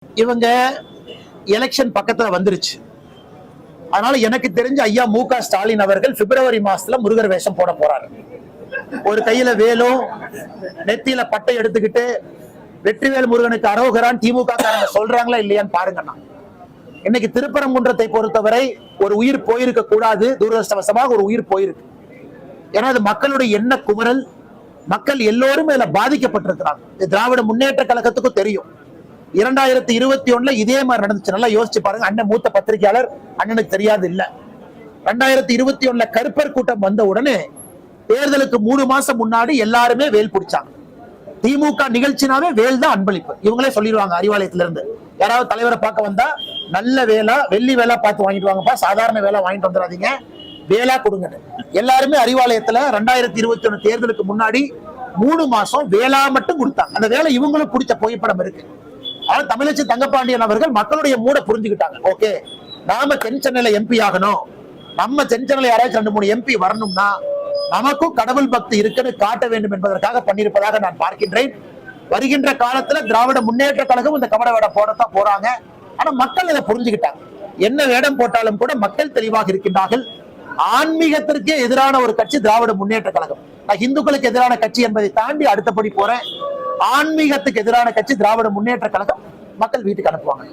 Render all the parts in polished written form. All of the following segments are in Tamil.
இவங்க எலெக்ஷன் பக்கத்துல வந்துருச்சு. அதனால எனக்கு தெரிஞ்ச ஐயா மு.க. ஸ்டாலின் அவர்கள் பிப்ரவரி மாசத்துல முருகர் வேஷம் போட போறாரு. ஒரு கையில வேலும் நெத்தியில பட்டை எடுத்துக்கிட்டு வெற்றிவேல் முருகனுக்கு அரோகரான் திமுக காரங்க சொல்றாங்களா இல்லையான்னு பாருங்கண்ணா. இன்னைக்கு திருப்பரங்குன்றத்தை பொறுத்தவரை ஒரு உயிர் போயிருக்க கூடாது, துரதிருஷ்டவசமாக ஒரு உயிர் போயிருக்கு. ஏன்னா அது மக்களுடைய எண்ண குமரல், மக்கள் எல்லோரும் இதுல பாதிக்கப்பட்டிருக்கிறாங்க. திராவிட முன்னேற்ற கழகத்துக்கும் தெரியும். 2021 இதே மாதிரி நடந்துச்சு. நல்லா யோசிச்சு பாருங்க. அண்ணன் மூத்த பத்திரிகையாளர், அண்ணனுக்கு தெரியாது இல்ல. 2021 கருப்பர் கூட்டம் வந்த உடனே தேர்தலுக்கு 3 மாசம் முன்னாடி எல்லாருமே வேல் பிடிச்சாங்க. திமுக நிகழ்ச்சினாவே வேல் தான் அன்பளிப்பு. இவங்களே சொல்லிடுவாங்க அறிவாலயத்துல இருந்து. யாராவது தலைவரை பார்க்க வந்தா நல்ல வேலா, வெள்ளி வேலா பார்த்து வாங்கிட்டு வாங்கப்பா, சாதாரண வேலா வாங்கிட்டு வந்துடாதீங்க, வேலா கொடுங்க. எல்லாருமே அறிவாலயத்துல 2021 தேர்தலுக்கு முன்னாடி 3 மாசம் வேலா மட்டும் கொடுத்தாங்க. அந்த வேலை இவங்களும் பிடிச்ச புகைப்படம் இருக்கு. ஆனா தமிழச்சி தங்கப்பாண்டியன் அவர்கள் மக்களுடைய மூட புரிஞ்சுக்கிட்டாங்க. ஓகே, நாம தென் சென்னையில எம்பி ஆகணும், நம்ம தென் சென்னையில யாராச்சும் 2-3 எம்பி வரணும்னா நமக்கும் கடவுள் பக்தி இருக்குன்னு காட்ட வேண்டும் என்பதற்காக பண்ணியிருப்பதாக நான் பார்க்கின்றேன். வருகின்ற காலத்துல திராவிட முன்னேற்ற கழகம் இந்த கபட வேடம் போடத்தான் போறாங்க. ஆனா மக்கள் இதை புரிஞ்சுக்கிட்டாங்க. என்ன வேடம் போட்டாலும் கூட மக்கள் தெளிவாக இருக்கின்றார்கள். ஆன்மீகத்திற்கே எதிரான ஒரு கட்சி திராவிட முன்னேற்ற கழகம். நான் இந்துக்களுக்கு எதிரான கட்சி என்பதை தாண்டி அடுத்தபடி போறேன். ஆன்மீகத்துக்கு எதிரான கட்சி திராவிட முன்னேற்ற கழகம். மக்கள் வீட்டுக்கு அனுப்புவாங்க.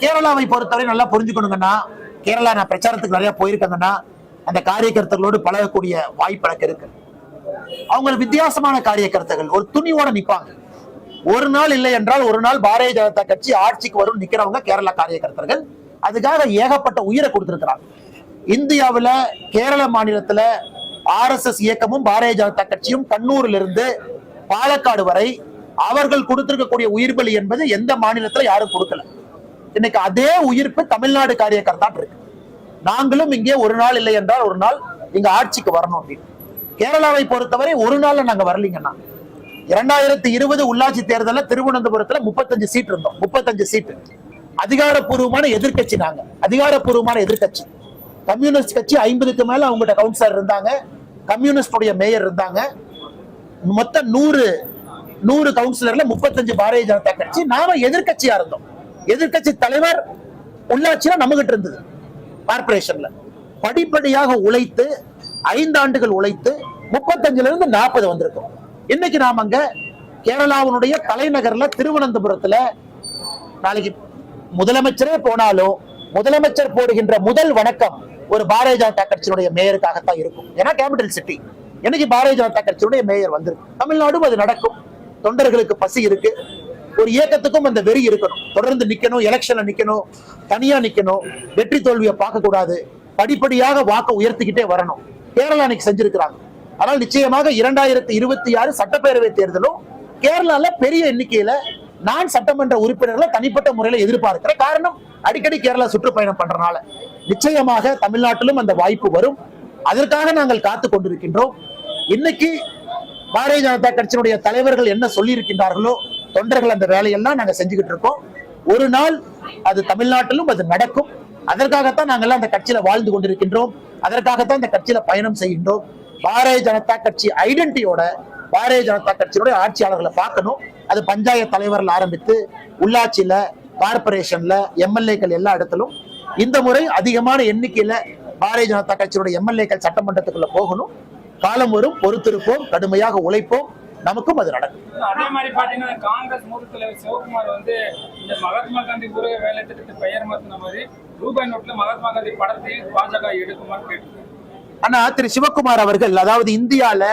கேரளாவை பொறுத்தவரை நல்லா புரிஞ்சுக்கணுங்கன்னா, கேரளா நான் பிரச்சாரத்துக்கு நிறைய போயிருக்கேங்கன்னா அந்த காரியகர்த்தர்களோடு பழகக்கூடிய வாய்ப்பு எனக்கு இருக்கு. அவங்க வித்தியாசமான காரியகர்த்தர்கள், ஒரு துணிவோட நிப்பாங்க. ஒரு நாள் இல்லை என்றால் ஒரு நாள் பாரதிய ஜனதா கட்சி ஆட்சிக்கு வரும் நிக்கிறவங்க கேரளா காரியகர்த்தர்கள். அதுக்காக ஏகப்பட்ட உயிரை கொடுத்திருக்கிறாங்க. இந்தியாவில கேரள மாநிலத்துல RSS இயக்கமும் பாரதிய ஜனதா கட்சியும் கண்ணூரில் இருந்து பாலக்காடு வரை அவர்கள் கொடுத்திருக்கக்கூடிய உயிர் பலி என்பது எந்த மாநிலத்துல யாரும் கொடுக்கல. இன்னைக்கு அதே உயிர்ப்பு தமிழ்நாடு காரியகர்த்தா இருக்கு. நாங்களும் இங்கே ஒரு நாள் இல்லை என்றால் ஒரு நாள் இங்க ஆட்சிக்கு வரணும் அப்படின்னு. கேரளாவை பொறுத்தவரை ஒரு நாள்ல நாங்க வரலீங்கன்னா, 2020 உள்ளாட்சி தேர்தலில் திருவனந்தபுரத்துல 35 சீட் இருந்தோம். 35 சீட்டு அதிகாரப்பூர்வமான எதிர்கட்சி. நாங்க அதிகாரப்பூர்வமான எதிர்கட்சி. கம்யூனிஸ்ட் கட்சி 50க்கு மேல அவங்ககிட்ட கவுன்சிலர் இருந்தாங்க, கம்யூனிஸ்டுடைய மேயர் இருந்தாங்க. மொத்தம் 100 கவுன்சிலர்ல 35 பாரதிய ஜனதா கட்சி. நாம எதிர்கட்சியா இருந்தோம். எதிர்கட்சி தலைவர் உள்ளாட்சியில நம்மகிட்ட இருந்தது. கார்பரேஷன்ல படிப்படியாக உழைத்து 5 ஆண்டுகள் உழைத்து 35ல இருந்து 40 வந்திருக்கோம். இன்னைக்கு நாம அங்க கேரளாவுடைய தலைநகர்ல திருவனந்தபுரத்துல நாளைக்கு முதலமைச்சரே போனாலும் முதலமைச்சர் போடுகின்ற முதல் வணக்கம் ஒரு பாரதிய ஜனதா கட்சியினுடைய மேயருக்காகத்தான் இருக்கும். ஏன்னா கேபிட்டல் சிட்டி. இன்னைக்கு பாரதிய ஜனதா கட்சியினுடைய மேயர் வந்திருக்கு. தமிழ்நாடும் அது நடக்கும். தொண்டர்களுக்கு பசி இருக்கு. ஒரு இயக்கத்துக்கும் அந்த வெறி இருக்கணும். தொடர்ந்து நிக்கணும், எலெக்ஷன்ல நிக்கணும், தனியா நிக்கணும், வெற்றி தோல்வியை பார்க்க கூடாது, படிப்படியாக வாக்க உயர்த்திக்கிட்டே வரணும். கேரளா இன்னைக்கு செஞ்சிருக்கிறாங்க. ஆனால் நிச்சயமாக 2026 சட்டப்பேரவை தேர்தலும் கேரளால பெரிய எண்ணிக்கையில நான் சட்டமன்ற உறுப்பினர்களை தனிப்பட்ட முறையில எதிர்பார்க்கிறேன். காரணம், அடிக்கடி கேரளா சுற்றுப்பயணம் பண்றதுனால நிச்சயமாக தமிழ்நாட்டிலும் அந்த வாய்ப்பு வரும். அதற்காக நாங்கள் காத்து கொண்டிருக்கின்றோம். இன்னைக்கு பாரதிய ஜனதா கட்சியினுடைய தலைவர்கள் என்ன சொல்லி இருக்கின்றார்களோ, தொண்டர்கள் அந்த வேலையெல்லாம் நாங்க செஞ்சுக்கிட்டு இருக்கோம். ஒரு நாள் அது தமிழ்நாட்டிலும் அது நடக்கும். அதற்காகத்தான் நாங்கள் அந்த கட்சியில வாழ்ந்து கொண்டிருக்கின்றோம். அதற்காகத்தான் இந்த கட்சியில பயணம் செய்கின்றோம். பாரதிய ஜனதா கட்சி ஐடென்டிட்டியோட பாரதிய ஜனதா கட்சியினுடைய ஆட்சியாளர்களை பார்க்கணும். அது பஞ்சாயத்து தலைவர்கள் ஆரம்பித்து உள்ளாட்சியில, கார்பரேஷன்ல, MLAக்கள் எல்லா இடத்திலும் இந்த முறை அதிகமான எண்ணிக்கையில பாரதிய ஜனதா கட்சியினுடைய MLAக்கள் சட்டமன்றத்துக்குள்ள போகணும். காலம் வரும், பொறுத்திருப்போம், கடுமையாக உழைப்போம், நமக்கும் அது நடக்கும். அதே மாதிரி பாத்தீங்கன்னா காங்கிரஸ் மூத்த தலைவர் சிவகுமார் இந்த மகாத்மா காந்தி ஊரக வேலை திட்டத்தை பெயர் மாத்தின மாதிரி ரூபாய் நோட்ல மகாத்மா காந்தி படத்தை பாஜக எடுக்குமாறு கேட்டு. ஆனா திரு சிவகுமார் அவர்கள், அதாவது இந்தியால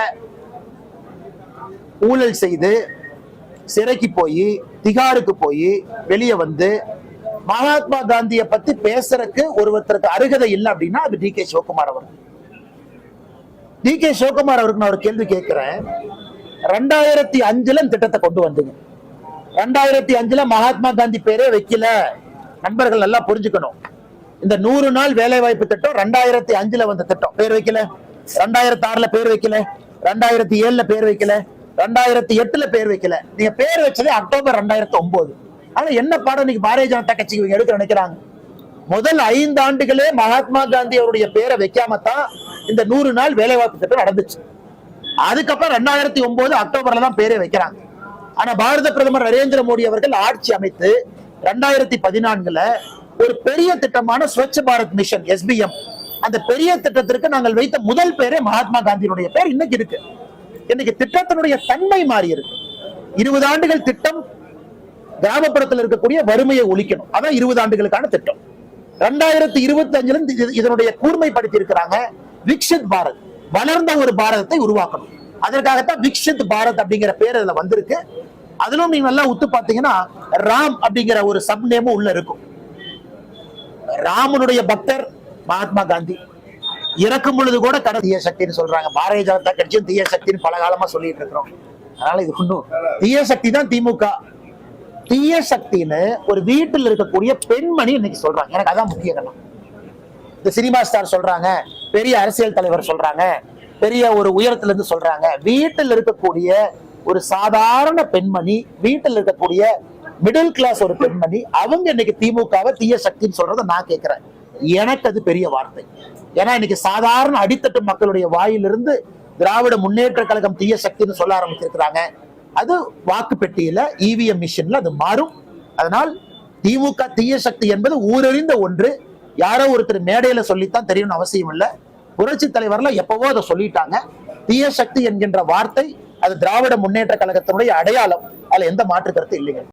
ஊழல் செய்து சிறைக்கு போய் திகாருக்கு போய் வெளியே வந்து மகாத்மா காந்தியை பத்தி பேசுறதுக்கு ஒருவருக்கு அருகதை இல்லை அப்படின்னா அது DK சிவகுமார் அவர்கள். DK சிவகுமார் அவருக்கு நான் ஒரு கேள்வி கேட்கிறேன். 2005 திட்டத்தை கொண்டு வந்தீங்க. 2005 மகாத்மா காந்தி பேரே வைக்கல. நண்பர்கள் நல்லா புரிஞ்சுக்கணும். இந்த 100 நாள் வேலை வாய்ப்பு திட்டம் 2005 வந்த திட்டம். பேர் வைக்கல. 2006 பேர் வைக்கல. 2007 பேர் வைக்கல. 2008 பேர் வைக்கல. நீங்க பேர் வச்சதே அக்டோபர் 2009. ஆனா என்ன பாடம் இன்னைக்கு பாரதிய ஜனதா கட்சிக்கு எடுக்க நினைக்கிறாங்க? முதல் 5 ஆண்டுகளே மகாத்மா காந்தி அவருடைய பேரை வைக்காமத்தான் இந்த 100 நாள் வேலை வாய்ப்பு திட்டம் நடந்துச்சு. அதுக்கப்புறம் 2009 அக்டோபர்ல தான் பேரே வைக்கிறாங்க. ஆனா பாரத பிரதமர் நரேந்திர மோடி அவர்கள் ஆட்சி அமைத்து 2014 ஒரு பெரிய திட்டமான ஸ்வச் பாரத் மிஷன் SBM, அந்த பெரிய திட்டத்திற்கு நாங்கள் வைத்த முதல் பேரே மகாத்மா காந்தியினுடைய பேர் இன்னைக்கு இருக்கு. இன்னைக்கு திட்டத்தினுடைய தன்மை மாறி இருக்கு. 20 ஆண்டுகள் திட்டம் கிராமப்புறத்தில் இருக்கக்கூடிய வறுமையை ஒழிக்கணும், அதான் 20 ஆண்டுகளுக்கான திட்டம். 2025 இதனுடைய கூர்மைப்படுத்தி இருக்கிறாங்க. விக்ஷித் பாரத், வளர்ந்த ஒரு பாரதத்தை உருவாக்கணும். அதற்காகத்தான் விக்ஷித் பாரத் அப்படிங்கிற பேர் அதுல வந்திருக்கு. அதிலும் நீங்க நல்லா உத்து பாத்தீங்கன்னா ராம் அப்படிங்கிற ஒரு சப் நேமும் உள்ள இருக்கும். ராமனுடைய பக்தர் மகாத்மா காந்தி. இறக்கும் பொழுது கூட தீய சக்தின்னு சொல்றாங்க. பாரதிய ஜனதா கட்சியும் தீய சக்தின்னு பல காலமா சொல்லிட்டு இருக்கிறோம். அதனால இது ஒன்றும் தீய சக்தி தான் திமுக. தீய சக்தின்னு ஒரு வீட்டில் இருக்கக்கூடிய பெண்மணி இன்னைக்கு சொல்றாங்க. எனக்கு அதான் முக்கிய காரணம். இந்த சினிமா ஸ்டார் சொல்றாங்க, பெரிய அரசியல் தலைவர் சொல்றாங்க, பெரிய ஒரு உயரத்துல இருந்து சொல்றாங்க. வீட்டில் இருக்கக்கூடிய ஒரு சாதாரண பெண்மணி, வீட்டில் இருக்கக்கூடிய மிடில் கிளாஸ் ஒரு பெண்மணி, அவங்க இன்னைக்கு திமுகவை தீய சக்தின்னு சொல்றதை நான் கேட்கிறேன். எனக்கு அது பெரிய வார்த்தை. ஏன்னா இன்னைக்கு சாதாரண அடித்தட்டு மக்களுடைய வாயிலிருந்து திராவிட முன்னேற்ற கழகம் தீய சக்தின்னு சொல்ல ஆரம்பிச்சிருக்கிறாங்க. அது வாக்கு பெட்டியில EVM மிஷின்ல அது மாறும். அதனால் திமுக தீய சக்தி என்பது ஊரறிந்த ஒன்று. யாரோ ஒருத்தர் மேடையில சொல்லித்தான் தெரியணும்னு அவசியம் இல்லை. புரட்சி தலைவர்ல எப்பவோ அதை சொல்லிட்டாங்க. தீய சக்தி என்கின்ற வார்த்தை அது திராவிட முன்னேற்ற கழகத்தினுடைய அடையாளம். அதுல எந்த மாற்று கருத்து இல்லைங்க.